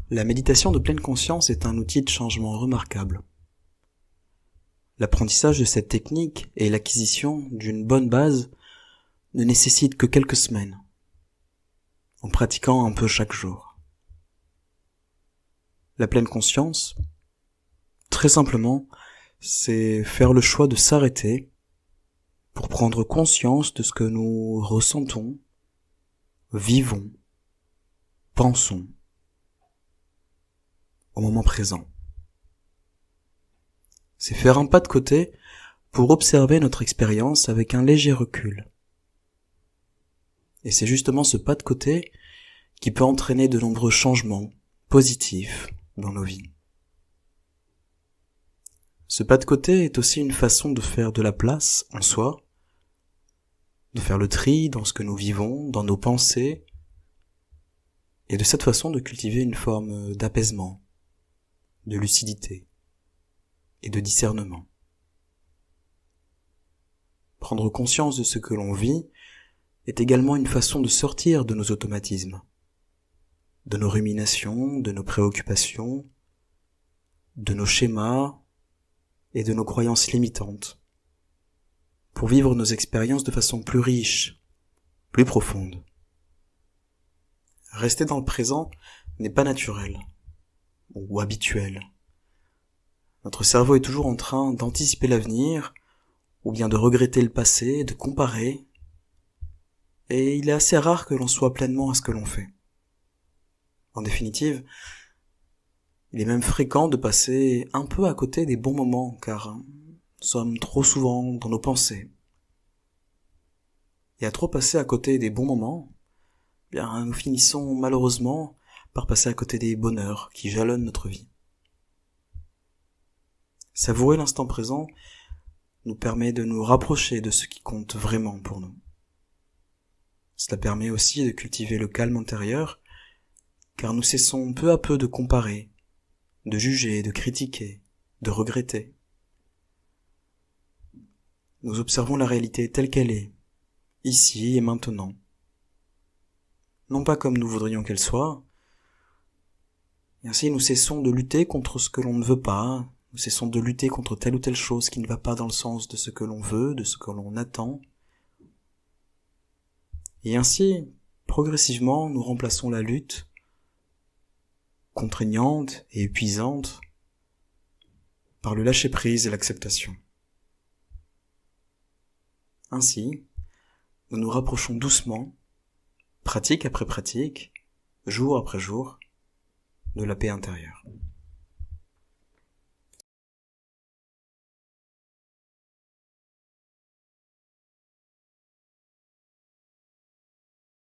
La méditation de pleine conscience est un outil de changement remarquable. L'apprentissage de cette technique et l'acquisition d'une bonne base ne nécessitent que quelques semaines, en pratiquant un peu chaque jour. La pleine conscience, très simplement, c'est faire le choix de s'arrêter pour prendre conscience de ce que nous ressentons, vivons, pensons au moment présent. C'est faire un pas de côté pour observer notre expérience avec un léger recul. Et c'est justement ce pas de côté qui peut entraîner de nombreux changements positifs dans nos vies. Ce pas de côté est aussi une façon de faire de la place en soi, de faire le tri dans ce que nous vivons, dans nos pensées, et de cette façon de cultiver une forme d'apaisement, de lucidité et de discernement. Prendre conscience de ce que l'on vit est également une façon de sortir de nos automatismes, de nos ruminations, de nos préoccupations, de nos schémas et de nos croyances limitantes, pour vivre nos expériences de façon plus riche, plus profonde. Rester dans le présent n'est pas naturel ou habituel. Notre cerveau est toujours en train d'anticiper l'avenir, ou bien de regretter le passé, de comparer, et il est assez rare que l'on soit pleinement à ce que l'on fait. En définitive, il est même fréquent de passer un peu à côté des bons moments, car nous sommes trop souvent dans nos pensées. Et à trop passer à côté des bons moments, bien, nous finissons malheureusement par passer à côté des bonheurs qui jalonnent notre vie. Savourer l'instant présent nous permet de nous rapprocher de ce qui compte vraiment pour nous. Cela permet aussi de cultiver le calme intérieur, car nous cessons peu à peu de comparer, de juger, de critiquer, de regretter. Nous observons la réalité telle qu'elle est, ici et maintenant. Non pas comme nous voudrions qu'elle soit, et ainsi nous cessons de lutter contre ce que l'on ne veut pas, nous cessons de lutter contre telle ou telle chose qui ne va pas dans le sens de ce que l'on veut, de ce que l'on attend. Et ainsi, progressivement, nous remplaçons la lutte, contraignante et épuisante, par le lâcher-prise et l'acceptation. Ainsi, nous nous rapprochons doucement, pratique après pratique, jour après jour, de la paix intérieure.